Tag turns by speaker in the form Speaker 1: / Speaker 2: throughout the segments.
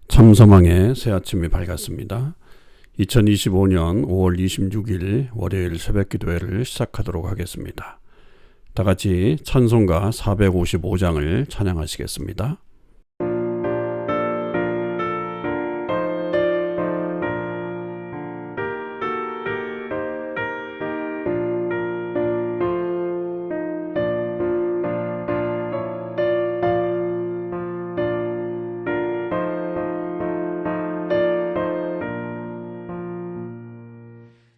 Speaker 1: 참서망의 새 아침이 밝았습니다. 2025년 5월 26일 월요일 새벽 기도회를 시작하도록 하겠습니다. 다 같이 찬송가 455장을 찬양하시겠습니다.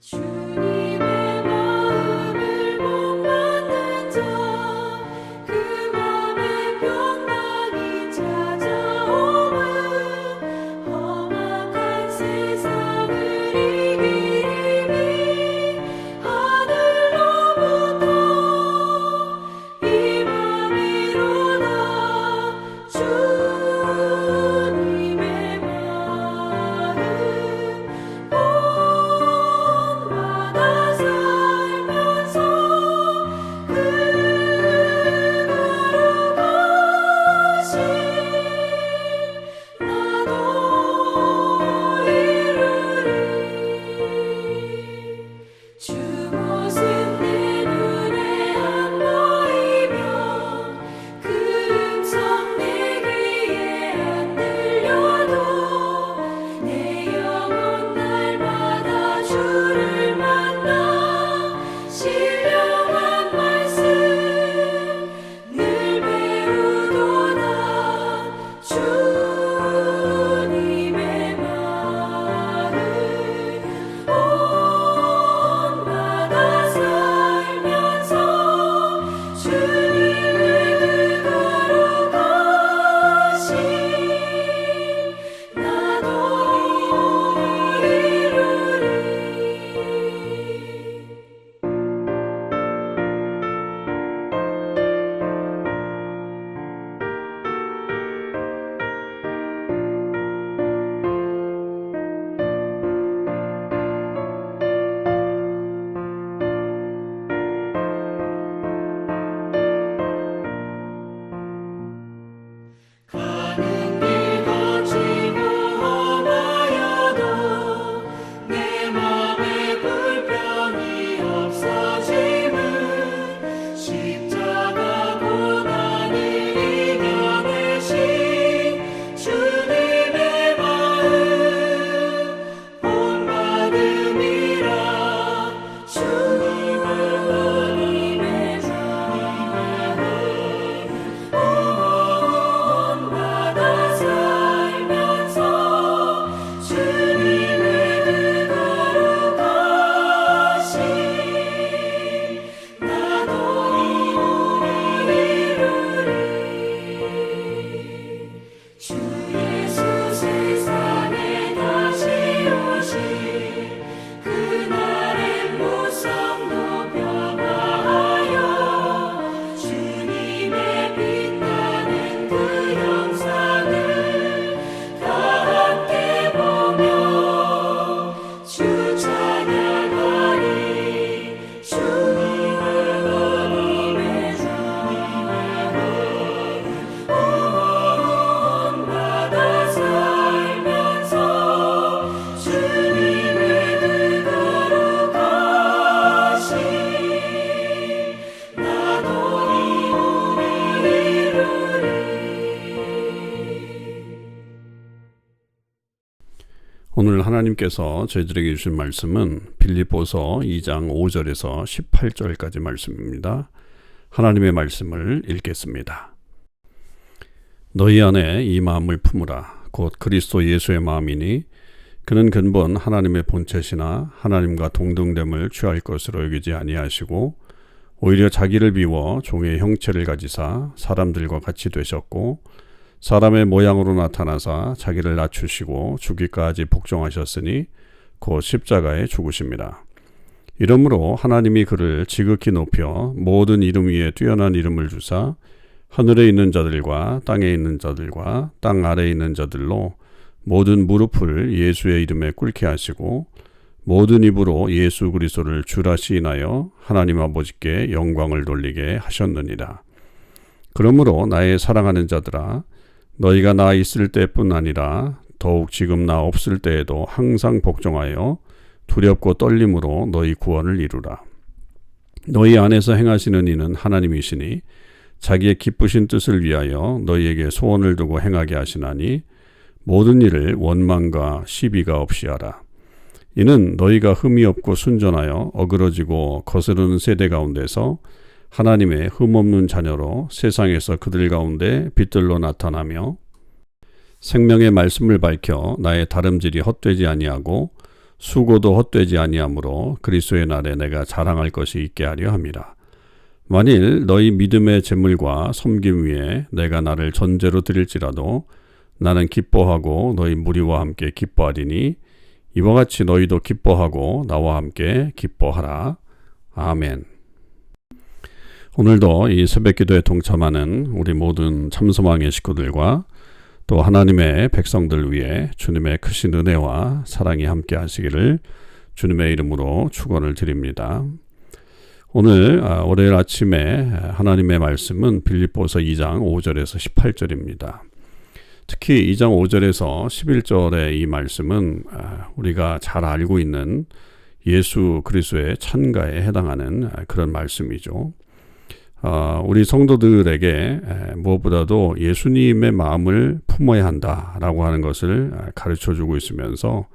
Speaker 2: 주님의 마음을 못 받는 자, 그 맘에 평강이 찾아오면 험악한 세상을 이기리니 하늘로부터 임함이로다. 주님의 마음
Speaker 1: 오늘 하나님께서 저희들에게 주신 말씀은 빌립보서 2장 5절에서 18절까지 말씀입니다. 하나님의 말씀을 읽겠습니다. 너희 안에 이 마음을 품으라. 곧 그리스도 예수의 마음이니 그는 근본 하나님의 본체시나 하나님과 동등됨을 취할 것으로 여기지 아니하시고 오히려 자기를 비워 종의 형체를 가지사 사람들과 같이 되셨고 사람의 모양으로 나타나사 자기를 낮추시고 죽기까지 복종하셨으니 곧 십자가에 죽으십니다. 이러므로 하나님이 그를 지극히 높여 모든 이름 위에 뛰어난 이름을 주사 하늘에 있는 자들과 땅에 있는 자들과 땅 아래에 있는 자들로 모든 무릎을 예수의 이름에 꿇게 하시고 모든 입으로 예수 그리스도를 주라 시인하여 하나님 아버지께 영광을 돌리게 하셨느니라. 그러므로 나의 사랑하는 자들아, 너희가 나 있을 때뿐 아니라 더욱 지금 나 없을 때에도 항상 복종하여 두렵고 떨림으로 너희 구원을 이루라. 너희 안에서 행하시는 이는 하나님이시니 자기의 기쁘신 뜻을 위하여 너희에게 소원을 두고 행하게 하시나니 모든 일을 원망과 시비가 없이 하라. 이는 너희가 흠이 없고 순전하여 어그러지고 거스르는 세대 가운데서 하나님의 흠없는 자녀로 세상에서 그들 가운데 빛들로 나타나며 생명의 말씀을 밝혀 나의 다름질이 헛되지 아니하고 수고도 헛되지 아니하므로 그리스도의 날에 내가 자랑할 것이 있게 하려 함이라. 만일 너희 믿음의 제물과 섬김 위에 내가 나를 전제로 드릴지라도 나는 기뻐하고 너희 무리와 함께 기뻐하리니 이와 같이 너희도 기뻐하고 나와 함께 기뻐하라. 아멘. 오늘도 이 새벽기도에 동참하는 우리 모든 참소망의 식구들과 또 하나님의 백성들 위해 주님의 크신 은혜와 사랑이 함께 하시기를 주님의 이름으로 축원을 드립니다. 오늘 월요일 아침에 하나님의 말씀은 빌립보서 2장 5절에서 18절입니다. 특히 2장 5절에서 11절의 이 말씀은 우리가 잘 알고 있는 예수 그리스도의 찬가에 해당하는 그런 말씀이죠. 우리 성도들에게 무엇보다도 예수님의 마음을 품어야 한다라고 하는 것을 가르쳐주고 있으면서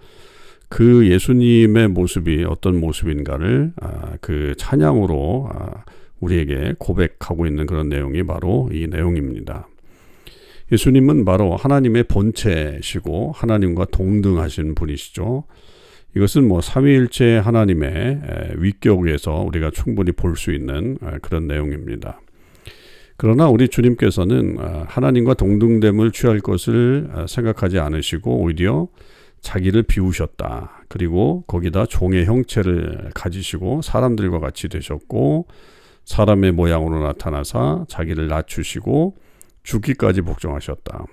Speaker 1: 그 예수님의 모습이 어떤 모습인가를 그 찬양으로 우리에게 고백하고 있는 그런 내용이 바로 이 내용입니다. 예수님은 바로 하나님의 본체시고 하나님과 동등하신 분이시죠. 이것은 삼위일체 하나님의 위격에서 우리가 충분히 볼 수 있는 그런 내용입니다. 그러나 우리 주님께서는 하나님과 동등됨을 취할 것을 생각하지 않으시고 오히려 자기를 비우셨다. 그리고 거기다 종의 형체를 가지시고 사람들과 같이 되셨고 사람의 모양으로 나타나사 자기를 낮추시고 죽기까지 복종하셨다.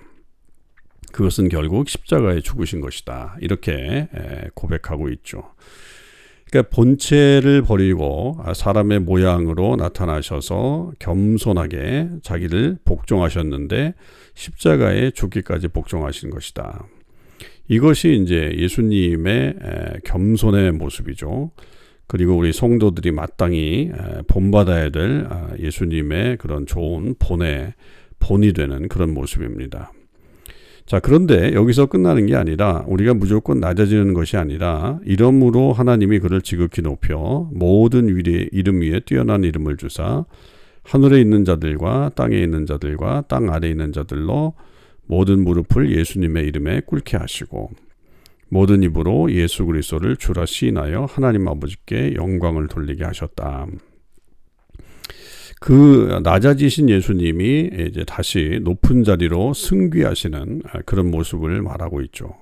Speaker 1: 그것은 결국 십자가에 죽으신 것이다. 이렇게 고백하고 있죠. 그러니까 본체를 버리고 사람의 모양으로 나타나셔서 겸손하게 자기를 복종하셨는데 십자가에 죽기까지 복종하신 것이다. 이것이 이제 예수님의 겸손의 모습이죠. 그리고 우리 성도들이 마땅히 본받아야 될 예수님의 그런 좋은 본이 되는 그런 모습입니다. 자, 그런데 여기서 끝나는 게 아니라 우리가 무조건 낮아지는 것이 아니라 이름으로 하나님이 그를 지극히 높여 모든 이름 위에 뛰어난 이름을 주사 하늘에 있는 자들과 땅에 있는 자들과 땅 아래에 있는 자들로 모든 무릎을 예수님의 이름에 꿇게 하시고 모든 입으로 예수 그리스도를 주라 시인하여 하나님 아버지께 영광을 돌리게 하셨다. 그 낮아지신 예수님이 이제 다시 높은 자리로 승귀하시는 그런 모습을 말하고 있죠.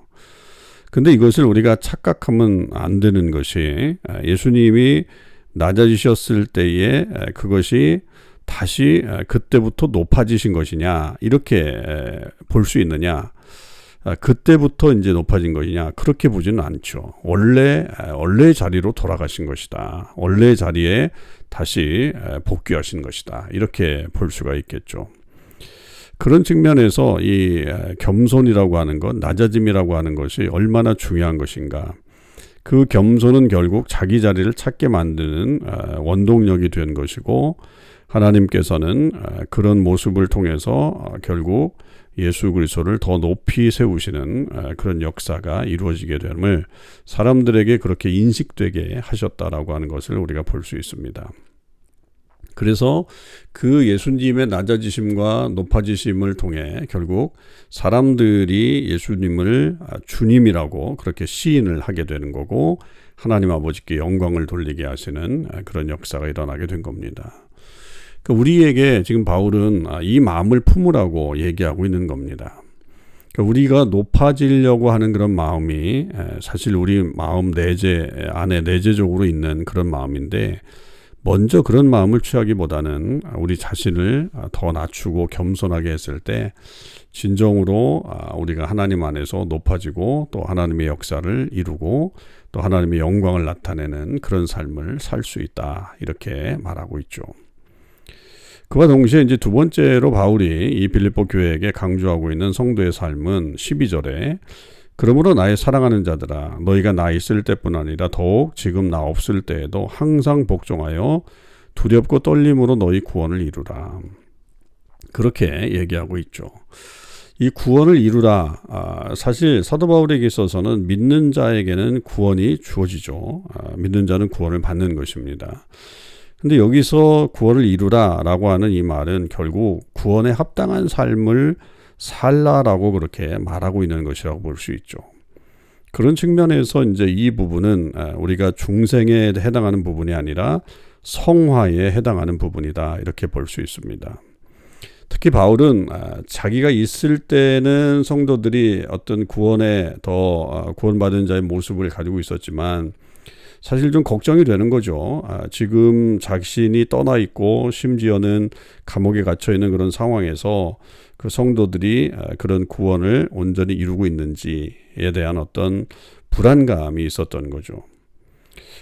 Speaker 1: 근데 이것을 우리가 착각하면 안 되는 것이 예수님이 낮아지셨을 때에 그것이 다시 그때부터 높아지신 것이냐 이렇게 볼 수 있느냐, 그때부터 이제 높아진 것이냐 그렇게 보지는 않죠. 원래 자리로 돌아가신 것이다. 원래 자리에 다시 복귀하신 것이다. 이렇게 볼 수가 있겠죠. 그런 측면에서 이 겸손이라고 하는 것, 낮아짐이라고 하는 것이 얼마나 중요한 것인가. 그 겸손은 결국 자기 자리를 찾게 만드는 원동력이 된 것이고 하나님께서는 그런 모습을 통해서 결국 예수 그리스도를 더 높이 세우시는 그런 역사가 이루어지게 됨을 사람들에게 그렇게 인식되게 하셨다라고 하는 것을 우리가 볼 수 있습니다. 그래서 그 예수님의 낮아지심과 높아지심을 통해 결국 사람들이 예수님을 주님이라고 그렇게 시인을 하게 되는 거고 하나님 아버지께 영광을 돌리게 하시는 그런 역사가 일어나게 된 겁니다. 우리에게 지금 바울은 이 마음을 품으라고 얘기하고 있는 겁니다. 우리가 높아지려고 하는 그런 마음이 사실 우리 마음 안에 내재적으로 있는 그런 마음인데 먼저 그런 마음을 취하기보다는 우리 자신을 더 낮추고 겸손하게 했을 때 진정으로 우리가 하나님 안에서 높아지고 또 하나님의 역사를 이루고 또 하나님의 영광을 나타내는 그런 삶을 살 수 있다. 이렇게 말하고 있죠. 그와 동시에 이제 두 번째로 바울이 이 빌립보 교회에게 강조하고 있는 성도의 삶은 12절에 그러므로 나의 사랑하는 자들아, 너희가 나 있을 때뿐 아니라 더욱 지금 나 없을 때에도 항상 복종하여 두렵고 떨림으로 너희 구원을 이루라. 그렇게 얘기하고 있죠. 이 구원을 이루라. 사실 사도 바울에게 있어서는 믿는 자에게는 구원이 주어지죠. 믿는 자는 구원을 받는 것입니다. 근데 여기서 구원을 이루라라고 하는 이 말은 결국 구원에 합당한 삶을 살라라고 그렇게 말하고 있는 것이라고 볼 수 있죠. 그런 측면에서 이제 이 부분은 우리가 중생에 해당하는 부분이 아니라 성화에 해당하는 부분이다, 이렇게 볼 수 있습니다. 특히 바울은 자기가 있을 때는 성도들이 어떤 구원에 더 구원받은 자의 모습을 가지고 있었지만 사실 좀 걱정이 되는 거죠. 지금 자신이 떠나 있고 심지어는 감옥에 갇혀 있는 그런 상황에서 그 성도들이 그런 구원을 온전히 이루고 있는지에 대한 어떤 불안감이 있었던 거죠.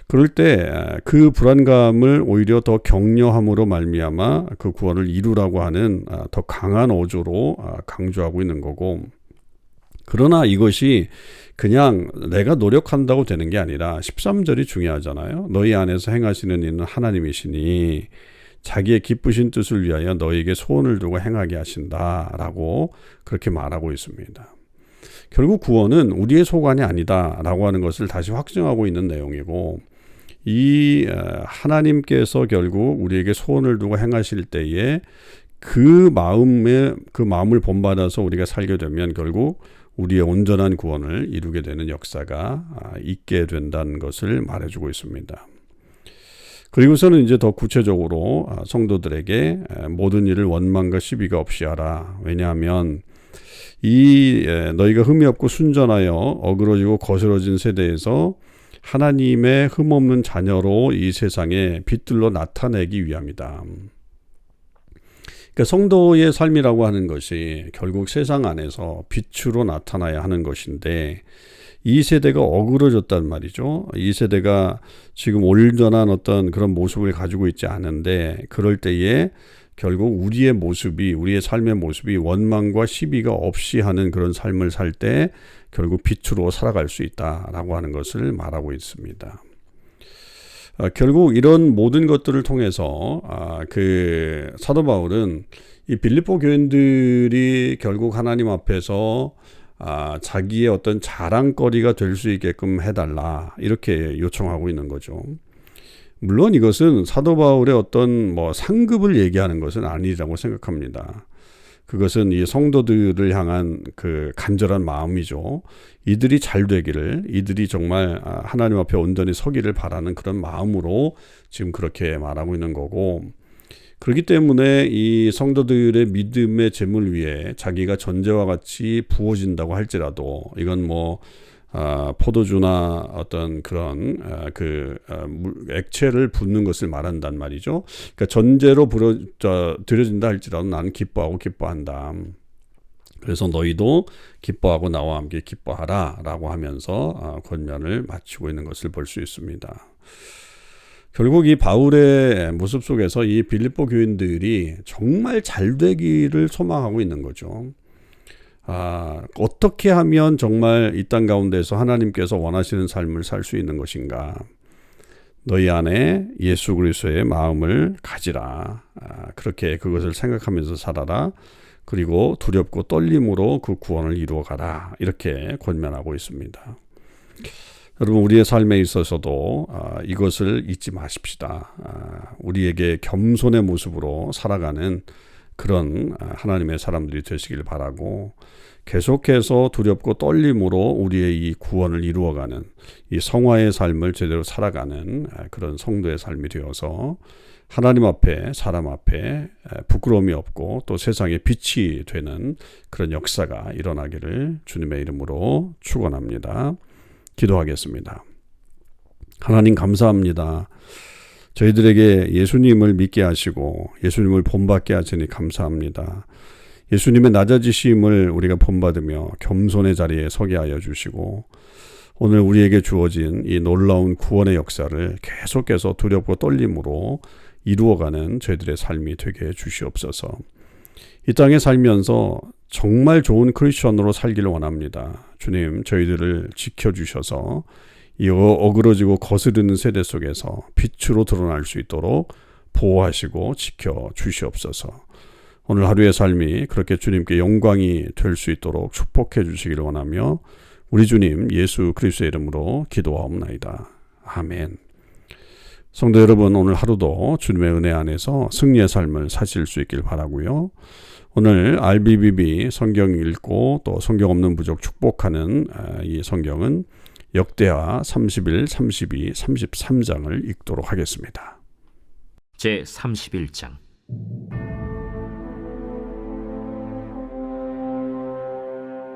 Speaker 1: 그럴 때 그 불안감을 오히려 더 격려함으로 말미암아 그 구원을 이루라고 하는 더 강한 어조로 강조하고 있는 거고, 그러나 이것이 그냥 내가 노력한다고 되는 게 아니라 13절이 중요하잖아요. 너희 안에서 행하시는 이는 하나님이시니 자기의 기쁘신 뜻을 위하여 너희에게 소원을 두고 행하게 하신다라고 그렇게 말하고 있습니다. 결국 구원은 우리의 소관이 아니다라고 하는 것을 다시 확증하고 있는 내용이고, 이 하나님께서 결국 우리에게 소원을 두고 행하실 때에 그 마음을 본받아서 우리가 살게 되면 결국 우리의 온전한 구원을 이루게 되는 역사가 있게 된다는 것을 말해주고 있습니다. 그리고서는 이제 더 구체적으로 성도들에게 모든 일을 원망과 시비가 없이 하라. 왜냐하면 이 너희가 흠이 없고 순전하여 어그러지고 거스러진 세대에서 하나님의 흠없는 자녀로 이 세상에 빛들로 나타내기 위함이다. 그러니까 성도의 삶이라고 하는 것이 결국 세상 안에서 빛으로 나타나야 하는 것인데, 이 세대가 어그러졌단 말이죠. 이 세대가 지금 온전한 어떤 그런 모습을 가지고 있지 않은데, 그럴 때에 결국 우리의 삶의 모습이 원망과 시비가 없이 하는 그런 삶을 살 때 결국 빛으로 살아갈 수 있다라고 하는 것을 말하고 있습니다. 결국 이런 모든 것들을 통해서 그 사도 바울은 이 빌립보 교인들이 결국 하나님 앞에서 자기의 어떤 자랑거리가 될 수 있게끔 해달라, 이렇게 요청하고 있는 거죠. 물론 이것은 사도 바울의 어떤 상급을 얘기하는 것은 아니라고 생각합니다. 그것은 이 성도들을 향한 그 간절한 마음이죠. 이들이 잘 되기를, 이들이 정말 하나님 앞에 온전히 서기를 바라는 그런 마음으로 지금 그렇게 말하고 있는 거고, 그렇기 때문에 이 성도들의 믿음의 제물 위에 자기가 전제와 같이 부어진다고 할지라도, 이건 포도주나 어떤 그런 액체를 붓는 것을 말한단 말이죠. 그러니까 전제로 드려진다 할지라도 나는 기뻐한다. 그래서 너희도 기뻐하고 나와 함께 기뻐하라 라고 하면서 권면을 마치고 있는 것을 볼 수 있습니다. 결국 이 바울의 모습 속에서 이 빌립보 교인들이 정말 잘 되기를 소망하고 있는 거죠. 어떻게 하면 정말 이 땅 가운데서 하나님께서 원하시는 삶을 살 수 있는 것인가? 너희 안에 예수 그리스도의 마음을 가지라. 그렇게 그것을 생각하면서 살아라. 그리고 두렵고 떨림으로 그 구원을 이루어가라. 이렇게 권면하고 있습니다. 여러분, 우리의 삶에 있어서도 이것을 잊지 마십시다. 우리에게 겸손의 모습으로 살아가는 그런 하나님의 사람들이 되시길 바라고, 계속해서 두렵고 떨림으로 우리의 이 구원을 이루어가는 이 성화의 삶을 제대로 살아가는 그런 성도의 삶이 되어서 하나님 앞에, 사람 앞에 부끄러움이 없고 또 세상에 빛이 되는 그런 역사가 일어나기를 주님의 이름으로 축원합니다. 기도하겠습니다. 하나님 감사합니다. 저희들에게 예수님을 믿게 하시고 예수님을 본받게 하시니 감사합니다. 예수님의 낮아지심을 우리가 본받으며 겸손의 자리에 서게 하여 주시고, 오늘 우리에게 주어진 이 놀라운 구원의 역사를 계속해서 두렵고 떨림으로 이루어가는 저희들의 삶이 되게 해 주시옵소서. 이 땅에 살면서 정말 좋은 크리스천으로 살기를 원합니다. 주님, 저희들을 지켜주셔서 이 어그러지고 거스르는 세대 속에서 빛으로 드러날 수 있도록 보호하시고 지켜주시옵소서. 오늘 하루의 삶이 그렇게 주님께 영광이 될 수 있도록 축복해 주시기를 원하며 우리 주님 예수 그리스도의 이름으로 기도하옵나이다. 아멘. 성도 여러분, 오늘 하루도 주님의 은혜 안에서 승리의 삶을 사실 수 있길 바라고요. 오늘 RBBB 성경 읽고 또 성경 없는 부족 축복하는 이 성경은 역대하 31, 32, 33장을 읽도록 하겠습니다.
Speaker 3: 제 31장.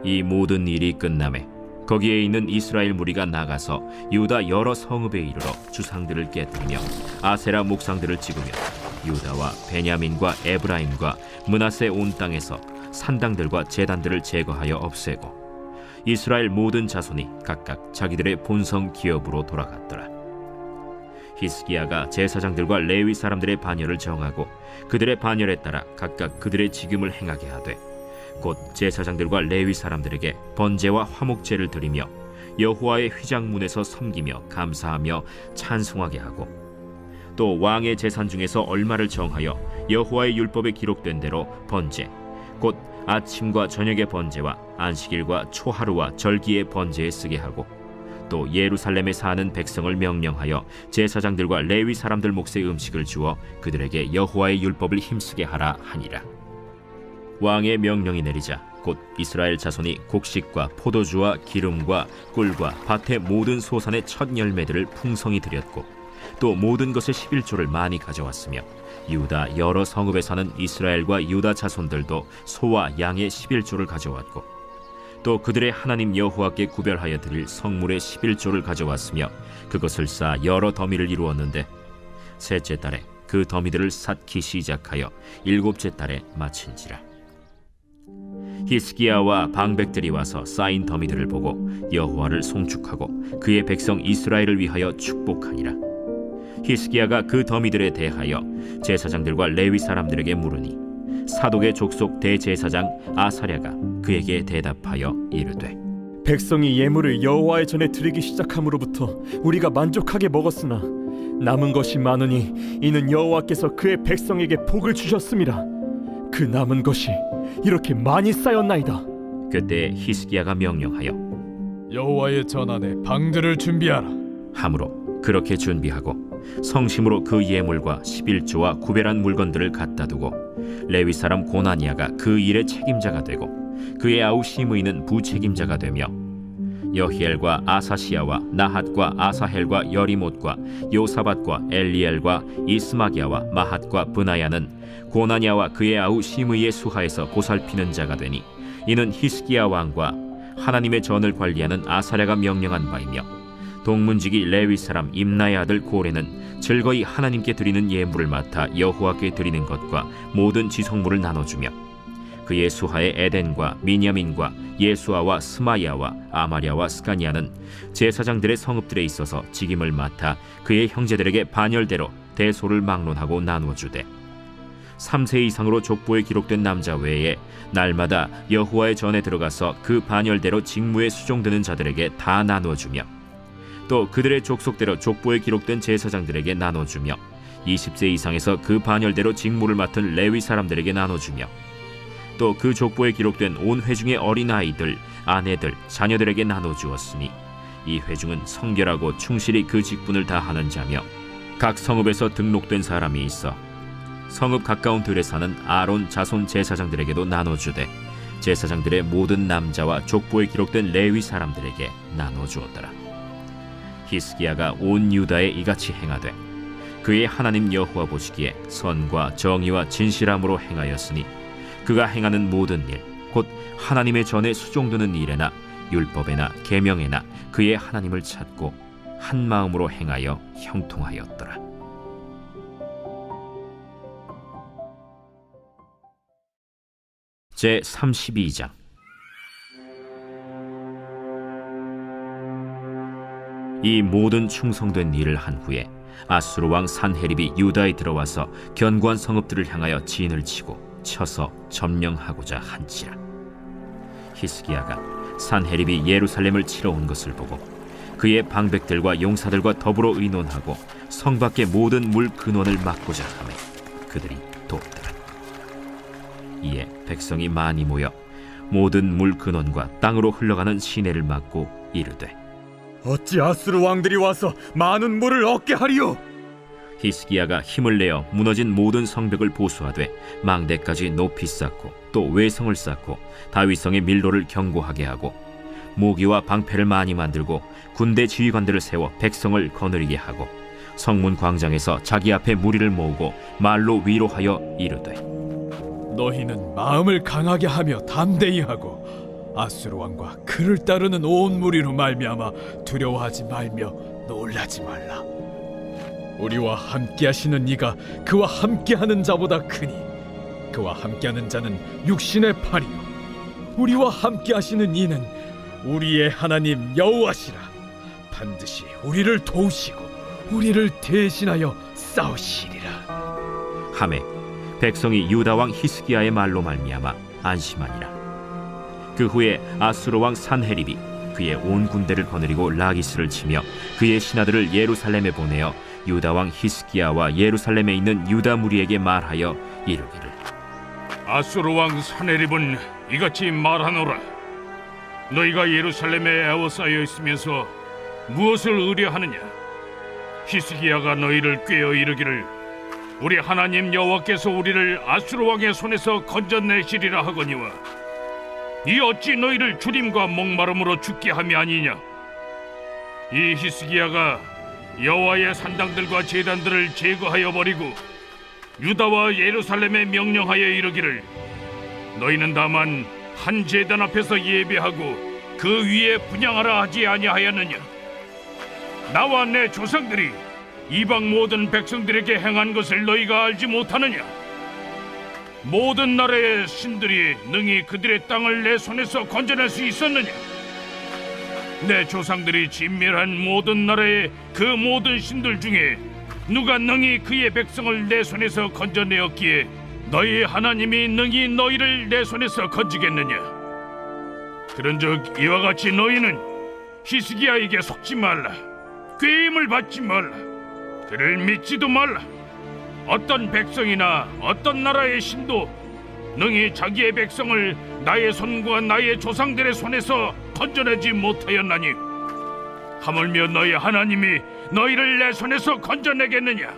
Speaker 3: 이 모든 일이 끝남에 거기에 있는 이스라엘 무리가 나가서 유다 여러 성읍에 이르러 주상들을 깨뜨리며 아세라 목상들을 찍으며 유다와 베냐민과 에브라임과 므낫세 온 땅에서 산당들과 제단들을 제거하여 없애고 이스라엘 모든 자손이 각각 자기들의 본성 기업으로 돌아갔더라. 히스기야가 제사장들과 레위 사람들의 반열을 정하고 그들의 반열에 따라 각각 그들의 직임을 행하게 하되 곧 제사장들과 레위 사람들에게 번제와 화목제를 드리며 여호와의 휘장문에서 섬기며 감사하며 찬송하게 하고 또 왕의 제산 중에서 얼마를 정하여 여호와의 율법에 기록된 대로 번제 곧 아침과 저녁의 번제와 안식일과 초하루와 절기의 번제에 쓰게 하고 또 예루살렘에 사는 백성을 명령하여 제사장들과 레위 사람들 몫의 음식을 주어 그들에게 여호와의 율법을 힘쓰게 하라 하니라. 왕의 명령이 내리자 곧 이스라엘 자손이 곡식과 포도주와 기름과 꿀과 밭의 모든 소산의 첫 열매들을 풍성히 드렸고 또 모든 것의 11조를 많이 가져왔으며 유다 여러 성읍에 사는 이스라엘과 유다 자손들도 소와 양의 11조를 가져왔고 또 그들의 하나님 여호와께 구별하여 드릴 성물의 11조를 가져왔으며 그것을 쌓아 여러 더미를 이루었는데 셋째 달에 그 더미들을 쌓기 시작하여 일곱째 달에 마친지라. 히스기야와 방백들이 와서 쌓인 더미들을 보고 여호와를 송축하고 그의 백성 이스라엘을 위하여 축복하니라. 히스기야가 그 더미들에 대하여 제사장들과 레위 사람들에게 물으니 사독의 족속 대제사장 아사랴가 그에게 대답하여 이르되
Speaker 4: 백성이 예물을 여호와의 전에 드리기 시작함으로부터 우리가 만족하게 먹었으나 남은 것이 많으니 이는 여호와께서 그의 백성에게 복을 주셨음이라. 그 남은 것이 이렇게 많이 쌓였나이다.
Speaker 3: 그때 히스기야가 명령하여
Speaker 5: 여호와의 전안에 방들을 준비하라.
Speaker 3: 함으로 그렇게 준비하고 성심으로 그 예물과 11조와 구별한 물건들을 갖다 두고 레위 사람 고나니아가 그 일의 책임자가 되고 그의 아우 시므이는 부책임자가 되며 여히엘과 아사시야와 나핫과 아사헬과 여리못과 요사밧과 엘리엘과 이스마기야와 마핫과 브나야는 고나니아와 그의 아우 시므이의 수하에서 보살피는 자가 되니 이는 히스기야 왕과 하나님의 전을 관리하는 아사랴가 명령한 바이며 동문지기 레위 사람 임나의 아들 고레는 즐거이 하나님께 드리는 예물을 맡아 여호와께 드리는 것과 모든 지성물을 나눠주며 그의 수하의 에덴과 미냐민과 예수아와 스마야와 아마랴와 스가니아는 제사장들의 성읍들에 있어서 직임을 맡아 그의 형제들에게 반열대로 대소를 막론하고 나누어주되 3세 이상으로 족보에 기록된 남자 외에 날마다 여호와의 전에 들어가서 그 반열대로 직무에 수종되는 자들에게 다 나누어주며 또 그들의 족속대로 족보에 기록된 제사장들에게 나눠주며 20세 이상에서 그 반열대로 직무를 맡은 레위 사람들에게 나눠주며 또 그 족보에 기록된 온 회중의 어린아이들, 아내들, 자녀들에게 나눠주었으니 이 회중은 성결하고 충실히 그 직분을 다하는 자며 각 성읍에서 등록된 사람이 있어 성읍 가까운 들에 사는 아론 자손 제사장들에게도 나눠주되 제사장들의 모든 남자와 족보에 기록된 레위 사람들에게 나눠주었더라. 히스기야가 온 유다에 이같이 행하되 그의 하나님 여호와 보시기에 선과 정의와 진실함으로 행하였으니 그가 행하는 모든 일 곧 하나님의 전에 수종드는 일에나 율법에나 계명에나 그의 하나님을 찾고 한 마음으로 행하여 형통하였더라. 제 32장. 이 모든 충성된 일을 한 후에 아수르 왕 산헤립이 유다에 들어와서 견고한 성읍들을 향하여 진을 치고 쳐서 점령하고자 한지라. 히스기야가 산헤립이 예루살렘을 치러 온 것을 보고 그의 방백들과 용사들과 더불어 의논하고 성 밖의 모든 물 근원을 막고자 하매 그들이 돕더라. 이에 백성이 많이 모여 모든 물 근원과 땅으로 흘러가는 시내를 막고 이르되
Speaker 4: 어찌 아수르 왕들이 와서 많은 물을 얻게 하리요?
Speaker 3: 히스기야가 힘을 내어 무너진 모든 성벽을 보수하되 망대까지 높이 쌓고 또 외성을 쌓고 다윗성의 밀로를 견고하게 하고 모기와 방패를 많이 만들고 군대 지휘관들을 세워 백성을 거느리게 하고 성문 광장에서 자기 앞에 무리를 모으고 말로 위로하여 이르되
Speaker 5: 너희는 마음을 강하게 하며 담대히 하고 아수르 왕과 그를 따르는 온 무리로 말미암아 두려워하지 말며 놀라지 말라. 우리와 함께하시는 이가 그와 함께하는 자보다 크니 그와 함께하는 자는 육신의 팔이요 우리와 함께하시는 이는 우리의 하나님 여호와시라. 반드시 우리를 도우시고 우리를 대신하여 싸우시리라.
Speaker 3: 하매 백성이 유다 왕 히스기야의 말로 말미암아 안심하니라. 그 후에 아수르 왕 산헤립이 그의 온 군대를 거느리고 라기스를 치며 그의 신하들을 예루살렘에 보내어 유다 왕 히스기야와 예루살렘에 있는 유다 무리에게 말하여 이르기를
Speaker 6: 아수르 왕 산헤립은 이같이 말하노라. 너희가 예루살렘에 에워싸여 있으면서 무엇을 의뢰하느냐? 히스기야가 너희를 꾀어 이르기를 우리 하나님 여호와께서 우리를 아수르 왕의 손에서 건져내시리라 하거니와 이 어찌 너희를 주림과 목마름으로 죽게 함이 아니냐? 이 히스기야가 여호와의 산당들과 제단들을 제거하여 버리고 유다와 예루살렘에 명령하여 이르기를 너희는 다만 한 제단 앞에서 예배하고 그 위에 분향하라 하지 아니하였느냐? 나와 내 조상들이 이방 모든 백성들에게 행한 것을 너희가 알지 못하느냐? 모든 나라의 신들이 능히 그들의 땅을 내 손에서 건져낼 수 있었느냐? 내 조상들이 진멸한 모든 나라의 그 모든 신들 중에 누가 능히 그의 백성을 내 손에서 건져내었기에 너희 하나님이 능히 너희를 내 손에서 건지겠느냐? 그런즉 이와 같이 너희는 히스기야에게 속지 말라. 꾀임을 받지 말라. 그를 믿지도 말라. 어떤 백성이나 어떤 나라의 신도 능히 자기의 백성을 나의 손과 나의 조상들의 손에서 건져내지 못하였나니 하물며 너희 하나님이 너희를 내 손에서 건져내겠느냐?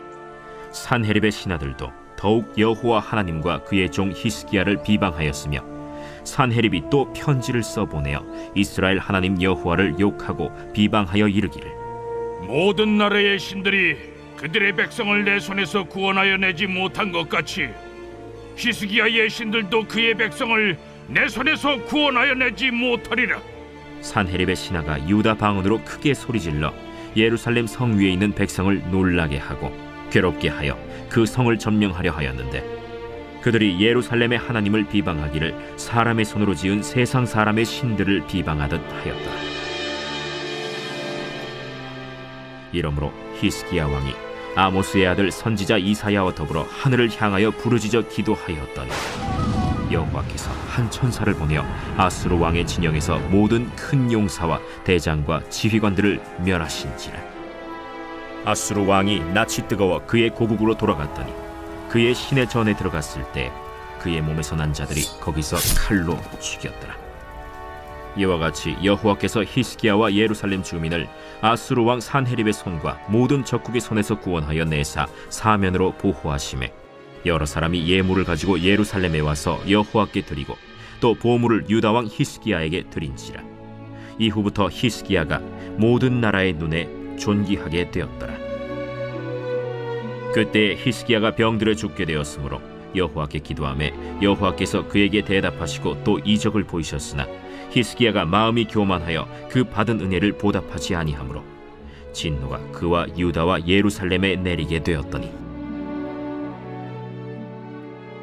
Speaker 3: 산헤립의 신하들도 더욱 여호와 하나님과 그의 종 히스기야를 비방하였으며 산헤립이 또 편지를 써보내어 이스라엘 하나님 여호와를 욕하고 비방하여 이르기를
Speaker 6: 모든 나라의 신들이 그들의 백성을 내 손에서 구원하여 내지 못한 것 같이 히스기야의 신들도 그의 백성을 내 손에서 구원하여 내지 못하리라.
Speaker 3: 산헤립의 신하가 유다 방언으로 크게 소리질러 예루살렘 성 위에 있는 백성을 놀라게 하고 괴롭게 하여 그 성을 점령하려 하였는데 그들이 예루살렘의 하나님을 비방하기를 사람의 손으로 지은 세상 사람의 신들을 비방하듯 하였더라. 이러므로 히스기야 왕이 아모스의 아들 선지자 이사야와 더불어 하늘을 향하여 부르짖어 기도하였더니 여호와께서 한 천사를 보내어 아수르 왕의 진영에서 모든 큰 용사와 대장과 지휘관들을 멸하신지라. 아수르 왕이 낯이 뜨거워 그의 고국으로 돌아갔더니 그의 시내 전에 들어갔을 때 그의 몸에서 난 자들이 거기서 칼로 죽였더라. 이와 같이 여호와께서 히스기야와 예루살렘 주민을 아수르 왕 산헤립의 손과 모든 적국의 손에서 구원하여 내사 사면으로 보호하시매 여러 사람이 예물을 가지고 예루살렘에 와서 여호와께 드리고 또 보물을 유다 왕 히스기야에게 드린지라. 이후부터 히스기야가 모든 나라의 눈에 존귀하게 되었더라. 그때 히스기야가 병들어 죽게 되었으므로 여호와께 기도하매 여호와께서 그에게 대답하시고 또 이적을 보이셨으나 히스기야가 마음이 교만하여 그 받은 은혜를 보답하지 아니하므로 진노가 그와 유다와 예루살렘에 내리게 되었더니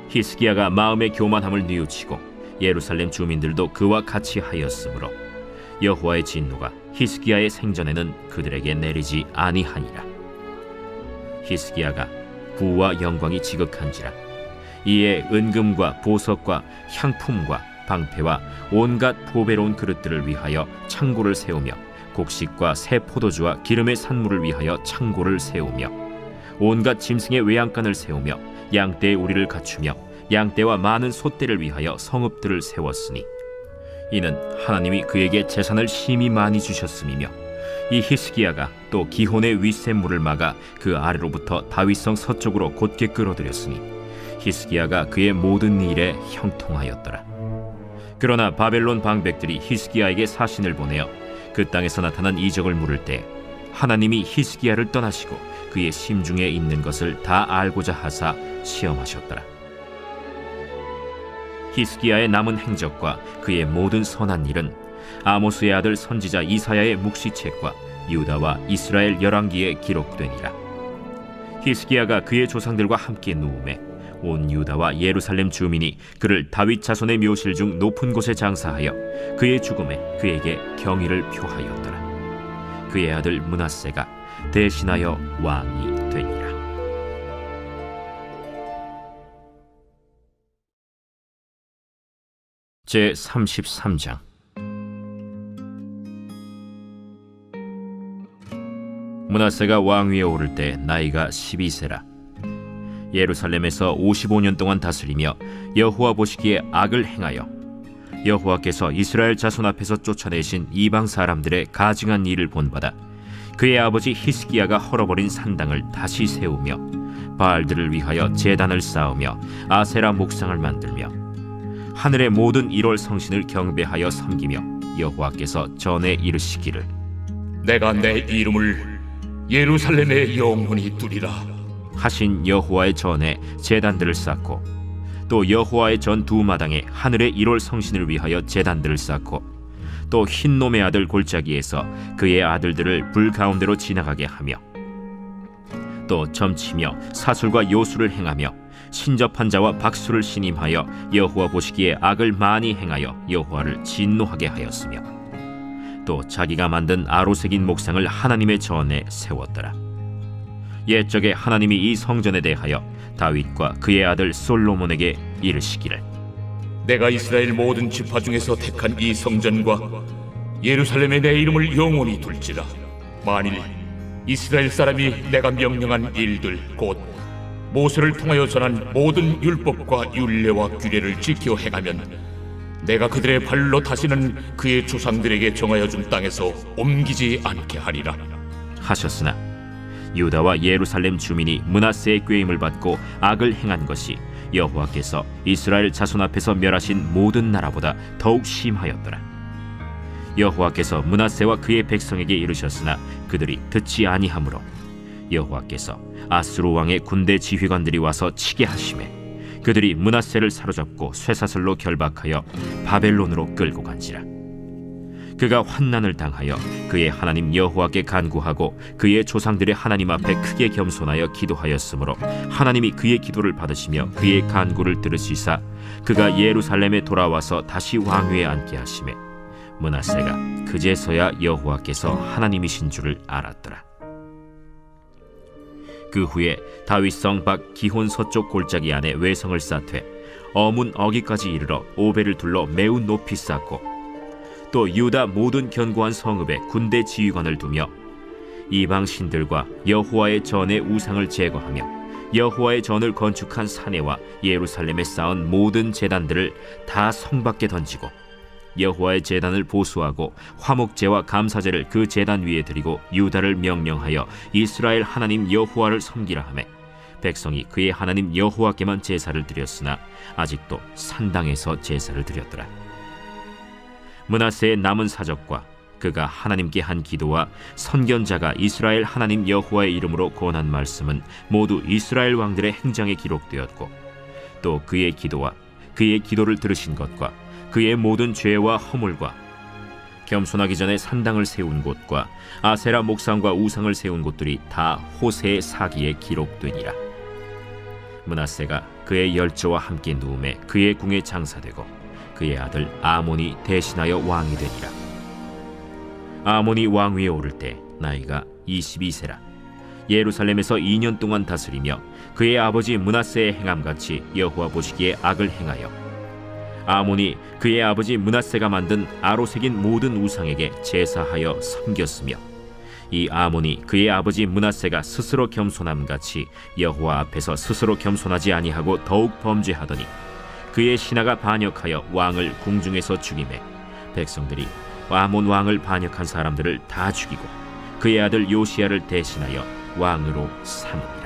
Speaker 3: 히스기야가 마음의 교만함을 뉘우치고 예루살렘 주민들도 그와 같이 하였으므로 여호와의 진노가 히스기야의 생전에는 그들에게 내리지 아니하니라. 히스기야가 부와 영광이 지극한지라. 이에 은금과 보석과 향품과 방패와 온갖 보배로운 그릇들을 위하여 창고를 세우며 곡식과 새 포도주와 기름의 산물을 위하여 창고를 세우며 온갖 짐승의 외양간을 세우며 양떼의 우리를 갖추며 양떼와 많은 소떼를 위하여 성읍들을 세웠으니 이는 하나님이 그에게 재산을 심히 많이 주셨음이며 이 히스기야가 또 기혼의 윗샘물을 막아 그 아래로부터 다윗성 서쪽으로 곧게 끌어들였으니 히스기야가 그의 모든 일에 형통하였더라. 그러나 바벨론 방백들이 히스기야에게 사신을 보내어 그 땅에서 나타난 이적을 물을 때 하나님이 히스기야를 떠나시고 그의 심중에 있는 것을 다 알고자 하사 시험하셨더라. 히스기야의 남은 행적과 그의 모든 선한 일은 아모스의 아들 선지자 이사야의 묵시책과 유다와 이스라엘 열왕기에 기록되니라. 히스기야가 그의 조상들과 함께 누우매 온 유다와 예루살렘 주민이 그를 다윗 자손의 묘실 중 높은 곳에 장사하여 그의 죽음에 그에게 경의를 표하였더라. 그의 아들 므낫세가 대신하여 왕이 되니라. 제 33장. 므낫세가 왕위에 오를 때 나이가 12세라. 예루살렘에서 55년 동안 다스리며 여호와 보시기에 악을 행하여 여호와께서 이스라엘 자손 앞에서 쫓아내신 이방 사람들의 가증한 일을 본받아 그의 아버지 히스기야가 헐어버린 산당을 다시 세우며 바알들을 위하여 제단을 쌓으며 아세라 목상을 만들며 하늘의 모든 1월 성신을 경배하여 섬기며 여호와께서 전에 이르시기를
Speaker 7: 내가 내 이름을 예루살렘에 영원히 두리라
Speaker 3: 하신 여호와의 전에 제단들을 쌓고 또 여호와의 전 두 마당에 하늘의 1월 성신을 위하여 제단들을 쌓고 또 흰놈의 아들 골짜기에서 그의 아들들을 불 가운데로 지나가게 하며 또 점치며 사술과 요술을 행하며 신접한 자와 박수를 신임하여 여호와 보시기에 악을 많이 행하여 여호와를 진노하게 하였으며 또 자기가 만든 아로색인 목상을 하나님의 전에 세웠더라. 옛적에 하나님이 이 성전에 대하여 다윗과 그의 아들 솔로몬에게 이르시기를
Speaker 7: 내가 이스라엘 모든 지파 중에서 택한 이 성전과 예루살렘에 내 이름을 영원히 둘지라 만일 이스라엘 사람이 내가 명령한 일들 곧 모세를 통하여 전한 모든 율법과 율례와 규례를 지켜 행하면 내가 그들의 발로 다시는 그의 조상들에게 정하여 준 땅에서 옮기지 않게 하리라
Speaker 3: 하셨으나 유다와 예루살렘 주민이 므낫세의 꾀임을 받고 악을 행한 것이 여호와께서 이스라엘 자손 앞에서 멸하신 모든 나라보다 더욱 심하였더라. 여호와께서 므낫세와 그의 백성에게 이르셨으나 그들이 듣지 아니하므로 여호와께서 아수르 왕의 군대 지휘관들이 와서 치게 하시매 그들이 므낫세를 사로잡고 쇠사슬로 결박하여 바벨론으로 끌고 간지라. 그가 환난을 당하여 그의 하나님 여호와께 간구하고 그의 조상들의 하나님 앞에 크게 겸손하여 기도하였으므로 하나님이 그의 기도를 받으시며 그의 간구를 들으시사 그가 예루살렘에 돌아와서 다시 왕위에 앉게 하시매 므낫세가 그제서야 여호와께서 하나님이신 줄을 알았더라. 그 후에 다윗성 밖 기혼 서쪽 골짜기 안에 외성을 쌓되 어문 어기까지 이르러 오벨을 둘러 매우 높이 쌓고 또 유다 모든 견고한 성읍에 군대 지휘관을 두며 이방 신들과 여호와의 전의 우상을 제거하며 여호와의 전을 건축한 사내와 예루살렘에 쌓은 모든 제단들을 다 성 밖에 던지고 여호와의 제단을 보수하고 화목제와 감사제를 그 제단 위에 드리고 유다를 명령하여 이스라엘 하나님 여호와를 섬기라 하매 백성이 그의 하나님 여호와께만 제사를 드렸으나 아직도 산당에서 제사를 드렸더라. 므낫세의 남은 사적과 그가 하나님께 한 기도와 선견자가 이스라엘 하나님 여호와의 이름으로 권한 말씀은 모두 이스라엘 왕들의 행장에 기록되었고 또 그의 기도와 그의 기도를 들으신 것과 그의 모든 죄와 허물과 겸손하기 전에 산당을 세운 곳과 아세라 목상과 우상을 세운 곳들이 다 호세의 사기에 기록되니라. 므낫세가 그의 열조와 함께 누움에 그의 궁에 장사되고 그의 아들 아몬이 대신하여 왕이 되니라. 아몬이 왕위에 오를 때 나이가 22세라. 예루살렘에서 2년 동안 다스리며 그의 아버지 므낫세의 행함같이 여호와 보시기에 악을 행하여 아몬이 그의 아버지 므낫세가 만든 아로 새긴 모든 우상에게 제사하여 섬겼으며 이 아몬이 그의 아버지 므낫세가 스스로 겸손함같이 여호와 앞에서 스스로 겸손하지 아니하고 더욱 범죄하더니 그의 신하가 반역하여 왕을 궁중에서 죽이매 백성들이 아몬 왕을 반역한 사람들을 다 죽이고 그의 아들 요시야를 대신하여 왕으로 삼으니라.